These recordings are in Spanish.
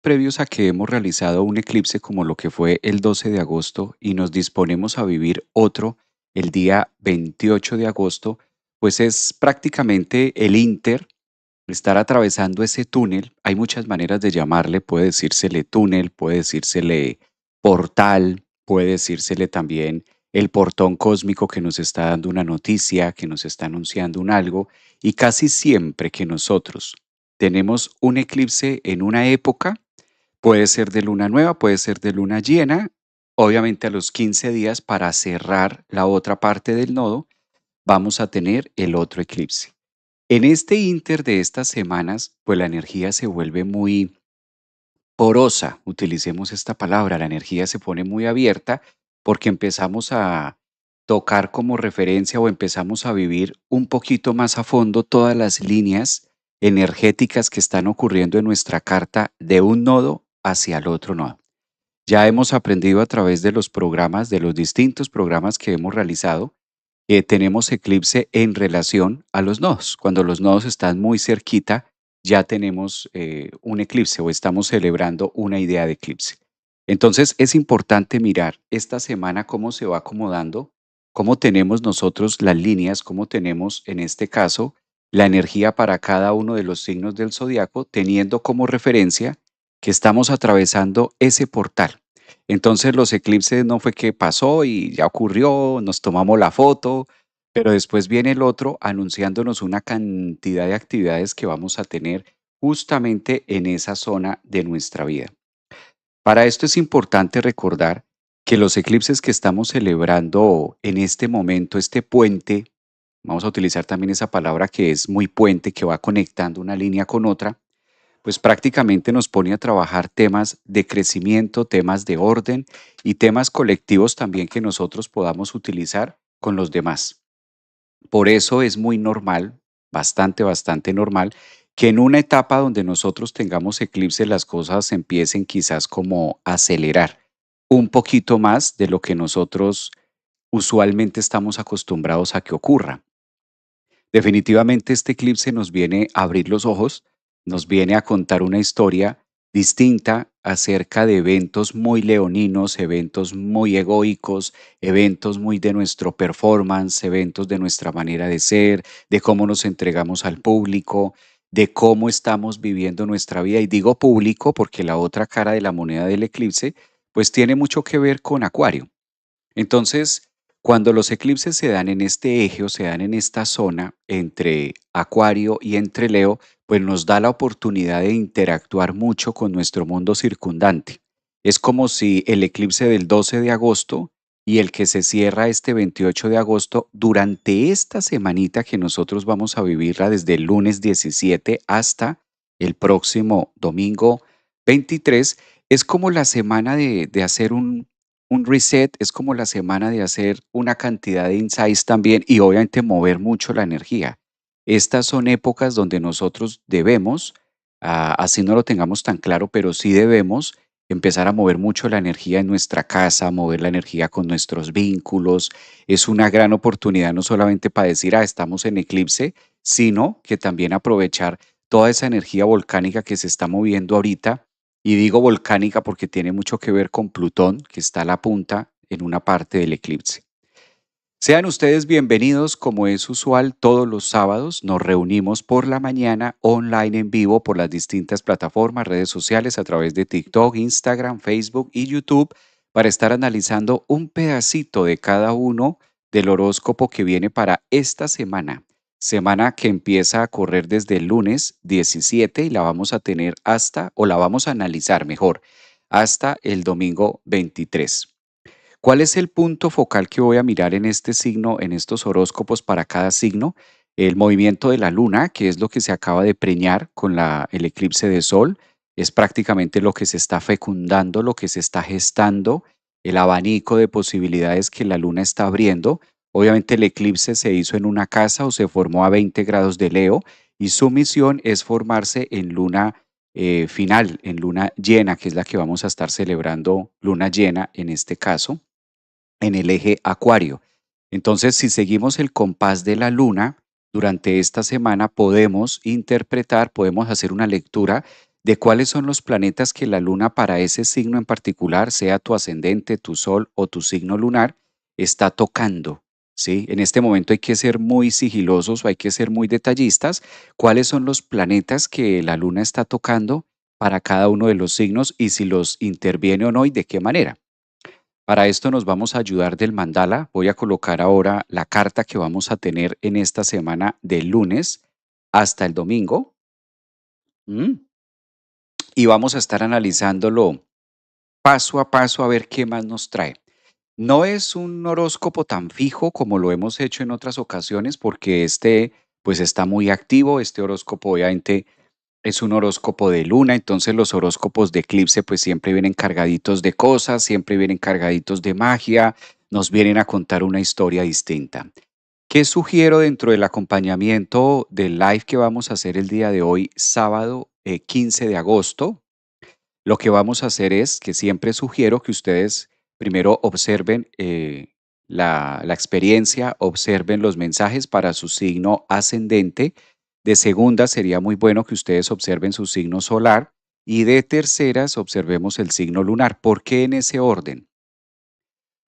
previos a que hemos realizado un eclipse como lo que fue el 12 de agosto y nos disponemos a vivir otro el día 28 de agosto, pues es prácticamente el inter, estar atravesando ese túnel. Hay muchas maneras de llamarle, puede decírsele túnel, puede decírsele portal, puede decírsele también el portón cósmico que nos está dando una noticia, que nos está anunciando un algo, y casi siempre que nosotros tenemos un eclipse en una época, puede ser de luna nueva, puede ser de luna llena, obviamente a los 15 días para cerrar la otra parte del nodo, vamos a tener el otro eclipse. En este inter de estas semanas, pues la energía se vuelve muy porosa, utilicemos esta palabra, la energía se pone muy abierta porque empezamos a tocar como referencia o empezamos a vivir un poquito más a fondo todas las líneas energéticas que están ocurriendo en nuestra carta de un nodo hacia el otro nodo. Ya hemos aprendido a través de los programas, de los distintos programas que hemos realizado, tenemos eclipse en relación a los nodos. Cuando los nodos están muy cerquita, ya tenemos un eclipse o estamos celebrando una idea de eclipse. Entonces es importante mirar esta semana cómo se va acomodando, cómo tenemos nosotros las líneas, cómo tenemos en este caso la energía para cada uno de los signos del zodiaco, teniendo como referencia que estamos atravesando ese portal. Entonces los eclipses no fue que pasó y ya ocurrió, nos tomamos la foto, pero después viene el otro anunciándonos una cantidad de actividades que vamos a tener justamente en esa zona de nuestra vida. Para esto es importante recordar que los eclipses que estamos celebrando en este momento, este puente, vamos a utilizar también esa palabra que es muy puente, que va conectando una línea con otra, pues prácticamente nos pone a trabajar temas de crecimiento, temas de orden y temas colectivos también que nosotros podamos utilizar con los demás. Por eso es muy normal, bastante normal, que en una etapa donde nosotros tengamos eclipse las cosas empiecen quizás como a acelerar un poquito más de lo que nosotros usualmente estamos acostumbrados a que ocurra. Definitivamente este eclipse nos viene a abrir los ojos, nos viene a contar una historia distinta acerca de eventos muy leoninos, eventos muy egoicos, eventos muy de nuestro performance, eventos de nuestra manera de ser, de cómo nos entregamos al público, de cómo estamos viviendo nuestra vida. Y digo público porque la otra cara de la moneda del eclipse, pues tiene mucho que ver con Acuario. Entonces, cuando los eclipses se dan en este eje o se dan en esta zona entre Acuario y entre Leo, pues nos da la oportunidad de interactuar mucho con nuestro mundo circundante. Es como si el eclipse del 12 de agosto y el que se cierra este 28 de agosto, durante esta semanita que nosotros vamos a vivirla desde el lunes 17 hasta el próximo domingo 23, es como la semana de hacer un reset, es como la semana de hacer una cantidad de insights también y obviamente mover mucho la energía. Estas son épocas donde nosotros debemos, así no lo tengamos tan claro, pero sí debemos empezar a mover mucho la energía en nuestra casa, mover la energía con nuestros vínculos. Es una gran oportunidad no solamente para decir, estamos en eclipse, sino que también aprovechar toda esa energía volcánica que se está moviendo ahorita, y digo volcánica porque tiene mucho que ver con Plutón, que está a la punta en una parte del eclipse. Sean ustedes bienvenidos, como es usual, todos los sábados nos reunimos por la mañana online en vivo por las distintas plataformas, redes sociales a través de TikTok, Instagram, Facebook y YouTube para estar analizando un pedacito de cada uno del horóscopo que viene para esta semana. Semana que empieza a correr desde el lunes 17 y la vamos a tener hasta, o la vamos a analizar mejor, hasta el domingo 23. ¿Cuál es el punto focal que voy a mirar en este signo, en estos horóscopos para cada signo? El movimiento de la luna, que es lo que se acaba de preñar con el eclipse de sol, es prácticamente lo que se está fecundando, lo que se está gestando, el abanico de posibilidades que la luna está abriendo. Obviamente el eclipse se hizo en una casa o se formó a 20 grados de Leo y su misión es formarse en luna final, en luna llena, que es la que vamos a estar celebrando, luna llena en este caso en el eje Acuario. Entonces, si seguimos el compás de la luna, durante esta semana podemos interpretar, podemos hacer una lectura de cuáles son los planetas que la luna para ese signo en particular, sea tu ascendente, tu sol o tu signo lunar, está tocando. ¿Sí? En este momento hay que ser muy sigilosos o hay que ser muy detallistas. ¿Cuáles son los planetas que la luna está tocando para cada uno de los signos y si los interviene o no y de qué manera? Para esto nos vamos a ayudar del mandala. Voy a colocar ahora la carta que vamos a tener en esta semana del lunes hasta el domingo. ¿M? Y vamos a estar analizándolo paso a paso a ver qué más nos trae. No es un horóscopo tan fijo como lo hemos hecho en otras ocasiones porque este pues está muy activo. Este horóscopo obviamente es un horóscopo de luna, entonces los horóscopos de eclipse pues siempre vienen cargaditos de cosas, siempre vienen cargaditos de magia, nos vienen a contar una historia distinta. ¿Qué sugiero dentro del acompañamiento del live que vamos a hacer el día de hoy, sábado 15 de agosto? Lo que vamos a hacer es que siempre sugiero que ustedes primero observen la experiencia, observen los mensajes para su signo ascendente. De segunda, sería muy bueno que ustedes observen su signo solar. Y de terceras, observemos el signo lunar. ¿Por qué en ese orden?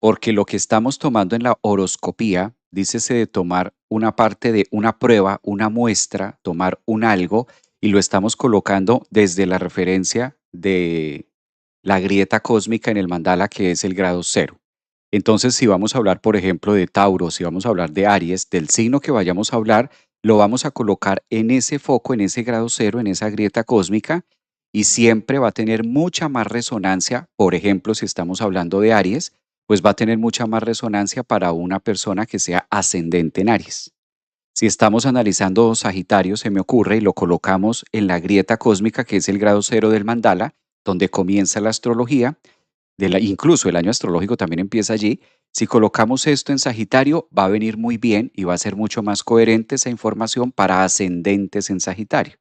Porque lo que estamos tomando en la horoscopía, dícese de tomar una parte de una prueba, una muestra, tomar un algo y lo estamos colocando desde la referencia de la grieta cósmica en el mandala, que es el grado cero. Entonces, si vamos a hablar, por ejemplo, de Tauro, si vamos a hablar de Aries, del signo que vayamos a hablar, lo vamos a colocar en ese foco, en ese grado cero, en esa grieta cósmica, y siempre va a tener mucha más resonancia. Por ejemplo, si estamos hablando de Aries, pues va a tener mucha más resonancia para una persona que sea ascendente en Aries. Si estamos analizando Sagitario, se me ocurre y lo colocamos en la grieta cósmica, que es el grado cero del mandala, donde comienza la astrología, incluso el año astrológico también empieza allí. Si colocamos esto en Sagitario, va a venir muy bien y va a ser mucho más coherente esa información para ascendentes en Sagitario.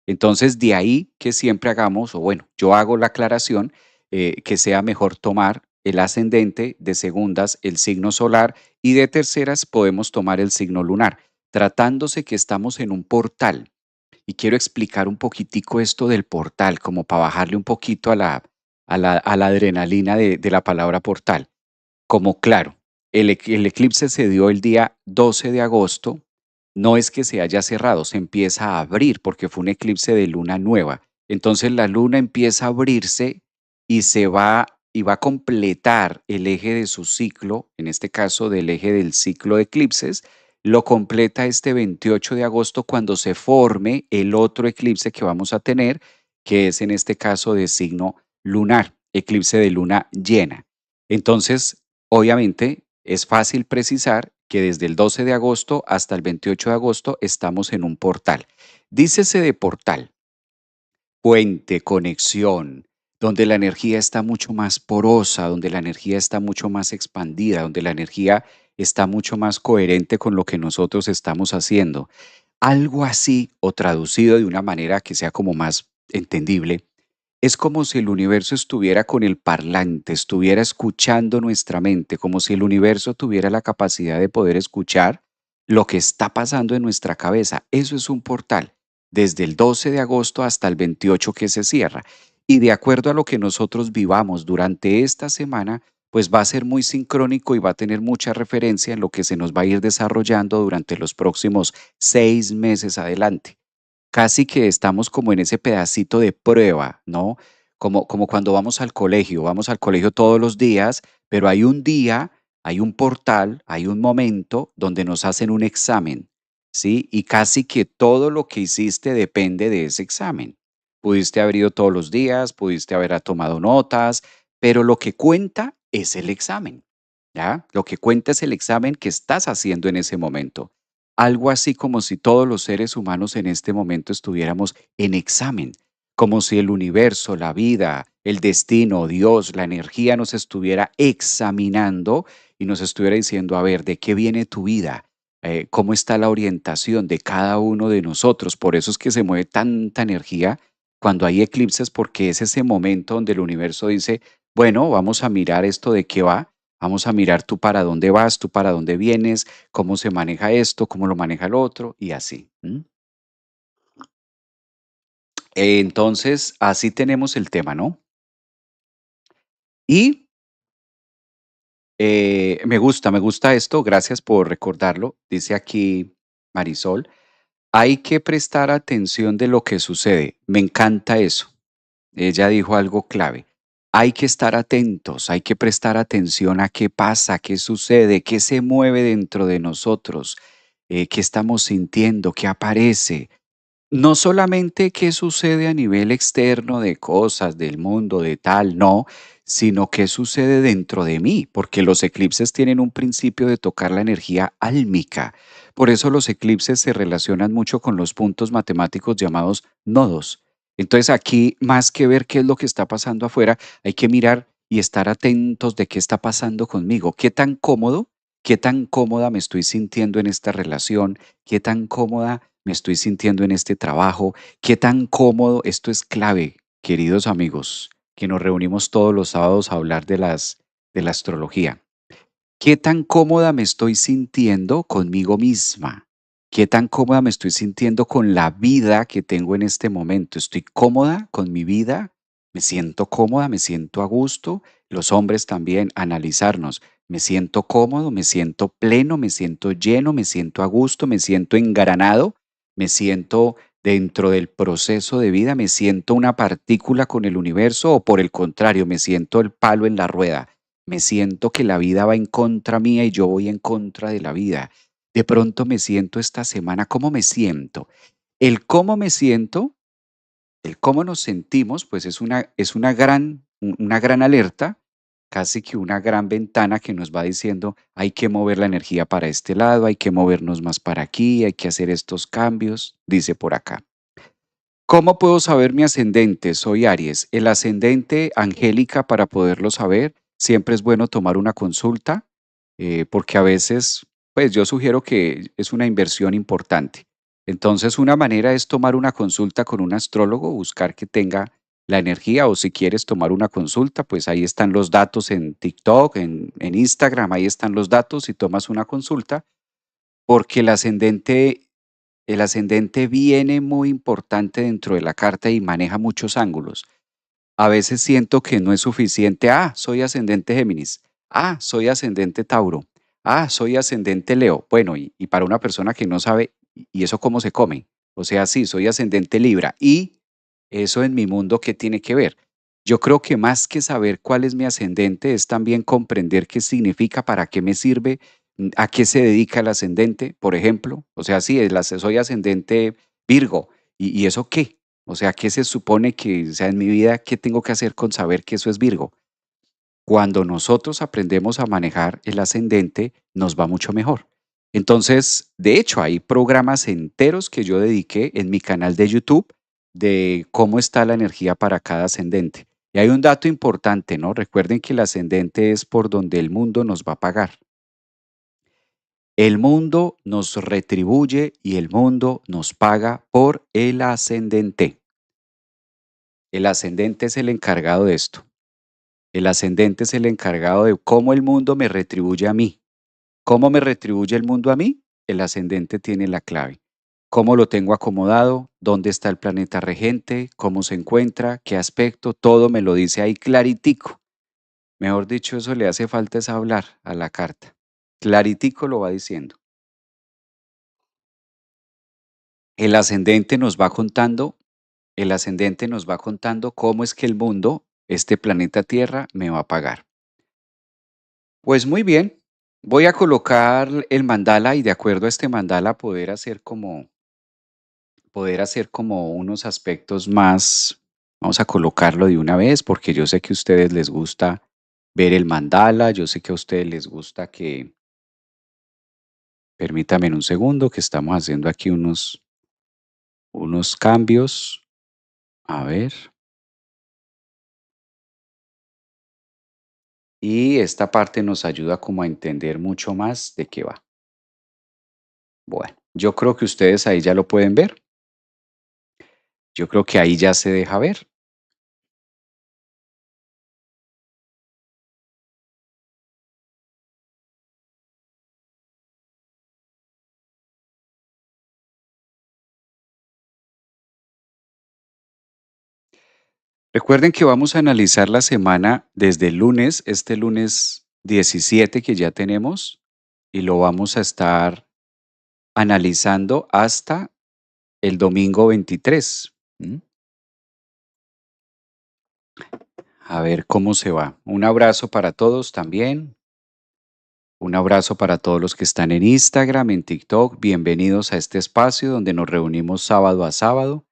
Entonces, de ahí que siempre hagamos, o bueno, yo hago la aclaración, que sea mejor tomar el ascendente, de segundas el signo solar y de terceras podemos tomar el signo lunar, tratándose que estamos en un portal. Y quiero explicar un poquitico esto del portal, como para bajarle un poquito a la adrenalina de la palabra portal. Como claro, el eclipse se dio el día 12 de agosto, no es que se haya cerrado, se empieza a abrir porque fue un eclipse de luna nueva. Entonces la luna empieza a abrirse y va a completar el eje de su ciclo, en este caso del eje del ciclo de eclipses, lo completa este 28 de agosto cuando se forme el otro eclipse que vamos a tener, que es en este caso de signo lunar, eclipse de luna llena. Entonces, obviamente, es fácil precisar que desde el 12 de agosto hasta el 28 de agosto estamos en un portal. Dícese de portal, puente, conexión, donde la energía está mucho más porosa, donde la energía está mucho más expandida, donde la energía está mucho más coherente con lo que nosotros estamos haciendo. Algo así, o traducido de una manera que sea como más entendible, es como si el universo estuviera con el parlante, estuviera escuchando nuestra mente, como si el universo tuviera la capacidad de poder escuchar lo que está pasando en nuestra cabeza. Eso es un portal, desde el 12 de agosto hasta el 28 que se cierra. Y de acuerdo a lo que nosotros vivamos durante esta semana, pues va a ser muy sincrónico y va a tener mucha referencia en lo que se nos va a ir desarrollando durante los próximos 6 meses adelante. Casi que estamos como en ese pedacito de prueba, ¿no? Como cuando vamos al colegio todos los días, pero hay un día, hay un portal, hay un momento donde nos hacen un examen, ¿sí? Y casi que todo lo que hiciste depende de ese examen. Pudiste haber ido todos los días, pudiste haber tomado notas, pero lo que cuenta es el examen, ¿ya? Lo que cuenta es el examen que estás haciendo en ese momento. Algo así como si todos los seres humanos en este momento estuviéramos en examen, como si el universo, la vida, el destino, Dios, la energía nos estuviera examinando y nos estuviera diciendo, a ver, ¿de qué viene tu vida? ¿Cómo está la orientación de cada uno de nosotros? Por eso es que se mueve tanta energía cuando hay eclipses, porque es ese momento donde el universo dice, bueno, vamos a mirar esto de qué va, vamos a mirar tú para dónde vas, tú para dónde vienes, cómo se maneja esto, cómo lo maneja el otro y así. Entonces, así tenemos el tema, ¿no? Y me gusta esto, gracias por recordarlo. Dice aquí Marisol, hay que prestar atención de lo que sucede. Me encanta eso. Ella dijo algo clave. Hay que estar atentos, hay que prestar atención a qué pasa, qué sucede, qué se mueve dentro de nosotros, qué estamos sintiendo, qué aparece. No solamente qué sucede a nivel externo de cosas, del mundo, de tal, no, sino qué sucede dentro de mí, porque los eclipses tienen un principio de tocar la energía álmica. Por eso los eclipses se relacionan mucho con los puntos matemáticos llamados nodos. Entonces aquí, más que ver qué es lo que está pasando afuera, hay que mirar y estar atentos de qué está pasando conmigo, qué tan cómodo, qué tan cómoda me estoy sintiendo en esta relación, qué tan cómoda me estoy sintiendo en este trabajo, qué tan cómodo, esto es clave, queridos amigos, que nos reunimos todos los sábados a hablar de la astrología. ¿Qué tan cómoda me estoy sintiendo conmigo misma? ¿Qué tan cómoda me estoy sintiendo con la vida que tengo en este momento? ¿Estoy cómoda con mi vida? ¿Me siento cómoda? ¿Me siento a gusto? Los hombres también, analizarnos. ¿Me siento cómodo? ¿Me siento pleno? ¿Me siento lleno? ¿Me siento a gusto? ¿Me siento engaranado? ¿Me siento dentro del proceso de vida? ¿Me siento una partícula con el universo o por el contrario, me siento el palo en la rueda? Me siento que la vida va en contra mía y yo voy en contra de la vida. De pronto me siento esta semana, ¿cómo me siento? El cómo me siento, el cómo nos sentimos, pues es una gran alerta, casi que una gran ventana que nos va diciendo, hay que mover la energía para este lado, hay que movernos más para aquí, hay que hacer estos cambios, dice por acá. ¿Cómo puedo saber mi ascendente? Soy Aries. El ascendente, Angélica, para poderlo saber, siempre es bueno tomar una consulta, porque a veces, pues yo sugiero que es una inversión importante. Entonces, una manera es tomar una consulta con un astrólogo, buscar que tenga la energía, o si quieres tomar una consulta, pues ahí están los datos en TikTok, en Instagram, ahí están los datos y tomas una consulta, porque el ascendente viene muy importante dentro de la carta y maneja muchos ángulos. A veces siento que no es suficiente. Ah, soy ascendente Géminis. Ah, soy ascendente Tauro. Ah, soy ascendente Leo. Bueno, y para una persona que no sabe, ¿y eso cómo se come? O sea, sí, soy ascendente Libra. ¿Y eso en mi mundo qué tiene que ver? Yo creo que más que saber cuál es mi ascendente es también comprender qué significa, para qué me sirve, a qué se dedica el ascendente, por ejemplo. O sea, sí, soy ascendente Virgo. ¿Y eso qué? O sea, ¿qué se supone que, o sea, en mi vida, qué tengo que hacer con saber que eso es Virgo? Cuando nosotros aprendemos a manejar el ascendente, nos va mucho mejor. Entonces, de hecho, hay programas enteros que yo dediqué en mi canal de YouTube de cómo está la energía para cada ascendente. Y hay un dato importante, ¿no? Recuerden que el ascendente es por donde el mundo nos va a pagar. El mundo nos retribuye y el mundo nos paga por el ascendente. El ascendente es el encargado de esto. El ascendente es el encargado de cómo el mundo me retribuye a mí. ¿Cómo me retribuye el mundo a mí? El ascendente tiene la clave. ¿Cómo lo tengo acomodado? ¿Dónde está el planeta regente? ¿Cómo se encuentra? ¿Qué aspecto? Todo me lo dice ahí claritico. Mejor dicho, eso le hace falta es hablar a la carta. Claritico lo va diciendo. El ascendente nos va contando, el ascendente nos va contando cómo es que el mundo, este planeta Tierra, me va a pagar. Pues muy bien, voy a colocar el mandala y de acuerdo a este mandala poder hacer como unos aspectos más, vamos a colocarlo de una vez porque yo sé que a ustedes les gusta ver el mandala, yo sé que a ustedes les gusta que, permítame un segundo que estamos haciendo aquí unos cambios, a ver, y esta parte nos ayuda como a entender mucho más de qué va. Bueno, yo creo que ustedes ahí ya lo pueden ver, yo creo que ahí ya se deja ver. Recuerden que vamos a analizar la semana desde el lunes, este lunes 17 que ya tenemos, y lo vamos a estar analizando hasta el domingo 23. ¿M? A ver cómo se va. Un abrazo para todos también. Un abrazo para todos los que están en Instagram, en TikTok. Bienvenidos a este espacio donde nos reunimos sábado a sábado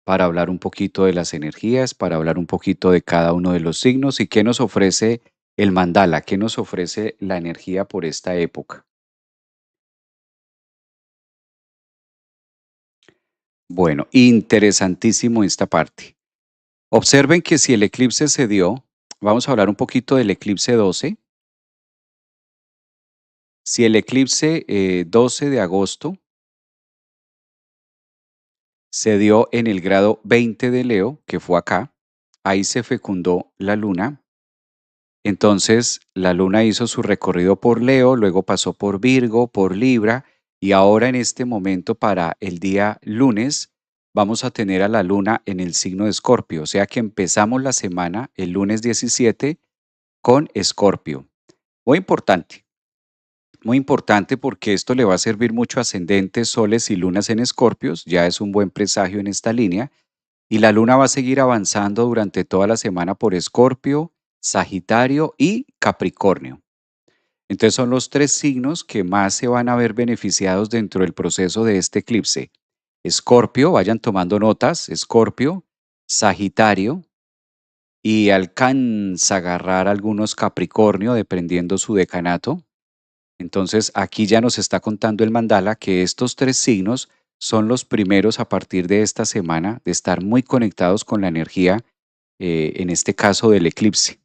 para hablar un poquito de las energías, para hablar un poquito de cada uno de los signos y qué nos ofrece el mandala, qué nos ofrece la energía por esta época. Bueno, interesantísimo esta parte. Observen que si el eclipse se dio, vamos a hablar un poquito del eclipse 12. Si el eclipse 12 de agosto se dio en el grado 20 de Leo, que fue acá. Ahí se fecundó la luna. Entonces, la luna hizo su recorrido por Leo, luego pasó por Virgo, por Libra, y ahora en este momento para el día lunes vamos a tener a la luna en el signo de Escorpio, o sea que empezamos la semana el lunes 17 con Escorpio. Muy importante, muy importante porque esto le va a servir mucho a ascendentes, soles y lunas en Escorpios, ya es un buen presagio en esta línea. Y la luna va a seguir avanzando durante toda la semana por Escorpio, Sagitario y Capricornio. Entonces son los tres signos que más se van a ver beneficiados dentro del proceso de este eclipse. Escorpio, vayan tomando notas, Escorpio, Sagitario y alcanza a agarrar algunos Capricornio dependiendo su decanato. Entonces, aquí ya nos está contando el mandala que estos tres signos son los primeros a partir de esta semana de estar muy conectados con la energía, en este caso del eclipse.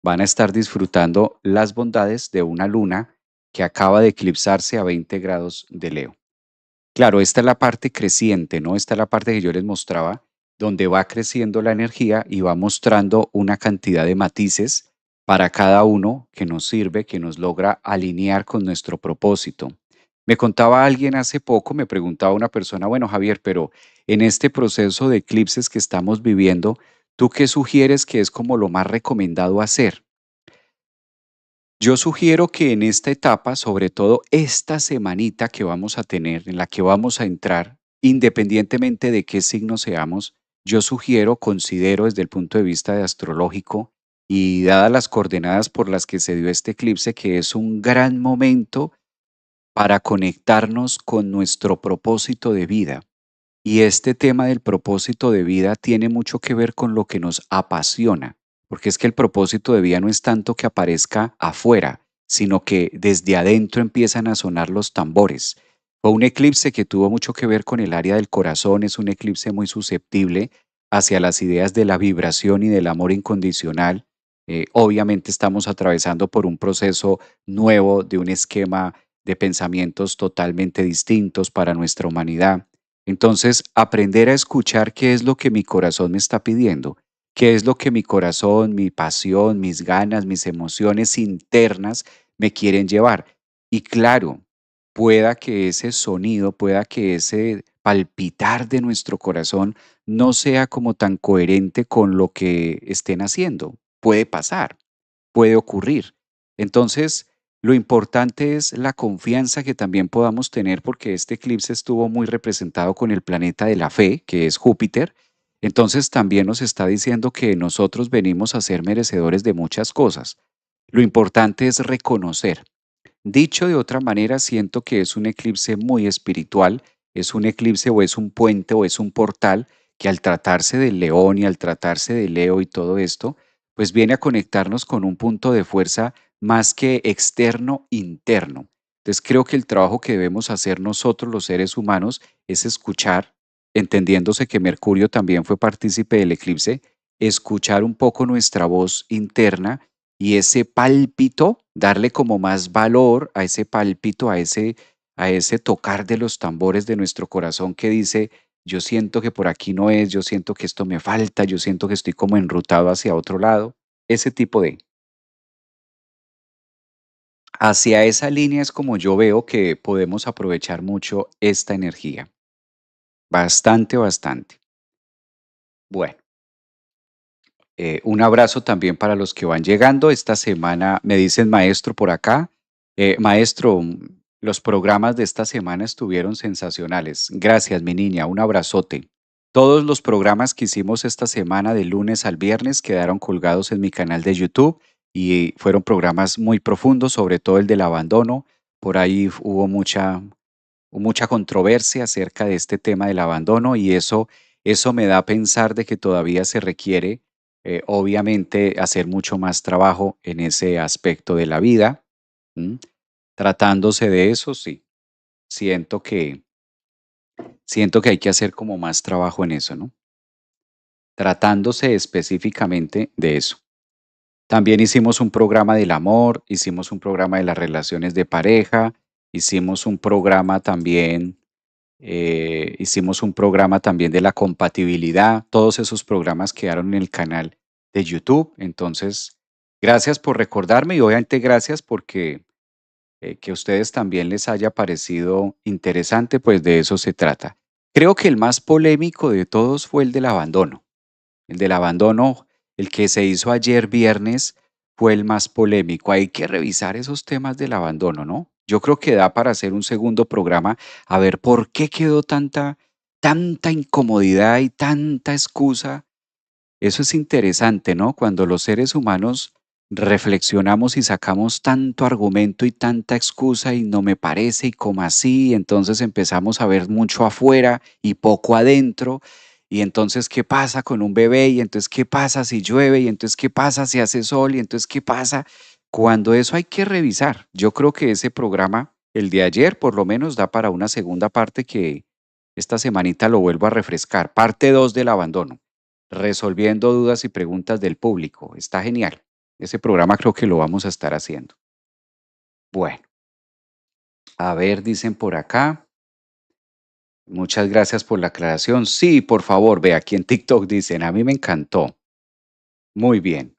Van a estar disfrutando las bondades de una luna que acaba de eclipsarse a 20 grados de Leo. Claro, esta es la parte creciente, ¿no? Esta es la parte que yo les mostraba, donde va creciendo la energía y va mostrando una cantidad de matices para cada uno que nos sirve, que nos logra alinear con nuestro propósito. Me contaba alguien hace poco, me preguntaba una persona, bueno, Javier, pero en este proceso de eclipses que estamos viviendo, ¿tú qué sugieres que es como lo más recomendado hacer? Yo sugiero que en esta etapa, sobre todo esta semanita que vamos a tener, en la que vamos a entrar, independientemente de qué signo seamos, yo sugiero, considero desde el punto de vista de astrológico y dadas las coordenadas por las que se dio este eclipse, que es un gran momento para conectarnos con nuestro propósito de vida. Y este tema del propósito de vida tiene mucho que ver con lo que nos apasiona, porque es que el propósito de vida no es tanto que aparezca afuera, sino que desde adentro empiezan a sonar los tambores. Fue un eclipse que tuvo mucho que ver con el área del corazón, es un eclipse muy susceptible hacia las ideas de la vibración y del amor incondicional. Obviamente estamos atravesando por un proceso nuevo de un esquema de pensamientos totalmente distintos para nuestra humanidad. Entonces, aprender a escuchar qué es lo que mi corazón me está pidiendo, qué es lo que mi corazón, mi pasión, mis ganas, mis emociones internas me quieren llevar. Y claro, pueda que ese sonido, pueda que ese palpitar de nuestro corazón no sea como tan coherente con lo que estén haciendo. Puede pasar, puede ocurrir. Entonces, lo importante es la confianza que también podamos tener porque este eclipse estuvo muy representado con el planeta de la fe, que es Júpiter. Entonces también nos está diciendo que nosotros venimos a ser merecedores de muchas cosas. Lo importante es reconocer. Dicho de otra manera, siento que es un eclipse muy espiritual, es un eclipse o es un puente o es un portal que al tratarse del león y al tratarse de Leo y todo esto, pues viene a conectarnos con un punto de fuerza más que externo, interno. Entonces creo que el trabajo que debemos hacer nosotros los seres humanos es escuchar, entendiéndose que Mercurio también fue partícipe del eclipse, escuchar un poco nuestra voz interna y ese pálpito, darle como más valor a ese pálpito, a ese tocar de los tambores de nuestro corazón que dice, yo siento que por aquí no es, yo siento que esto me falta, yo siento que estoy como enrutado hacia otro lado, ese tipo de. Hacia esa línea es como yo veo que podemos aprovechar mucho esta energía. Bastante, bastante. Bueno, Un abrazo también para los que van llegando. Esta semana me dicen maestro por acá. Maestro, los programas de esta semana estuvieron sensacionales. Gracias, mi niña. Un abrazote. Todos los programas que hicimos esta semana de lunes al viernes quedaron colgados en mi canal de YouTube y fueron programas muy profundos, sobre todo el del abandono. Por ahí hubo mucha controversia acerca de este tema del abandono y eso me da a pensar de que todavía se requiere, obviamente, hacer mucho más trabajo en ese aspecto de la vida. ¿M? Tratándose de eso, sí, siento que, siento que hay que hacer como más trabajo en eso, ¿no? Tratándose específicamente de eso. También hicimos un programa del amor, hicimos un programa de las relaciones de pareja, hicimos un programa también hicimos un programa también de la compatibilidad. Todos esos programas quedaron en el canal de YouTube. Entonces, gracias por recordarme y obviamente gracias porque que a ustedes también les haya parecido interesante, pues de eso se trata. Creo que el más polémico de todos fue el del abandono. El del abandono, el que se hizo ayer viernes, fue el más polémico. Hay que revisar esos temas del abandono, ¿no? Yo creo que da para hacer un segundo programa a ver por qué quedó tanta incomodidad y tanta excusa. Eso es interesante, ¿no? Cuando los seres humanos reflexionamos y sacamos tanto argumento y tanta excusa y no me parece y como así, y entonces empezamos a ver mucho afuera y poco adentro. Y entonces, ¿qué pasa con un bebé? Y entonces, ¿qué pasa si llueve? Y entonces, ¿qué pasa si hace sol? Y entonces, ¿qué pasa? Cuando eso hay que revisar. Yo creo que ese programa, el de ayer, por lo menos da para una segunda parte que esta semanita lo vuelvo a refrescar. Parte 2 del abandono, resolviendo dudas y preguntas del público. Está genial. Ese programa creo que lo vamos a estar haciendo. Bueno, a ver, dicen por acá. Muchas gracias por la aclaración. Sí, por favor, ve aquí en TikTok dicen, a mí me encantó. Muy bien.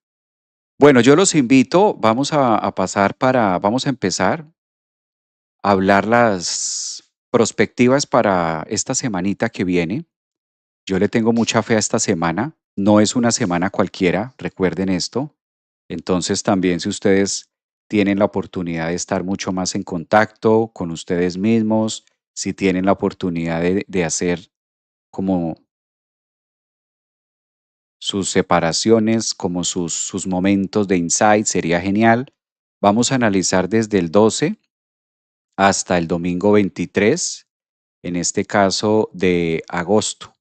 Bueno, yo los invito, vamos a empezar a hablar las perspectivas para esta semanita que viene. Yo le tengo mucha fe a esta semana. No es una semana cualquiera, recuerden esto. Entonces también si ustedes tienen la oportunidad de estar mucho más en contacto con ustedes mismos, si tienen la oportunidad de hacer como sus separaciones, como sus momentos de insight, sería genial. Vamos a analizar desde el 12 hasta el domingo 23, en este caso de agosto.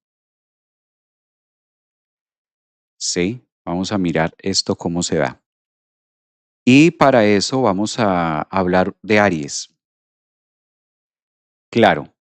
Sí, vamos a mirar esto cómo se da. Y para eso vamos a hablar de Aries. Claro,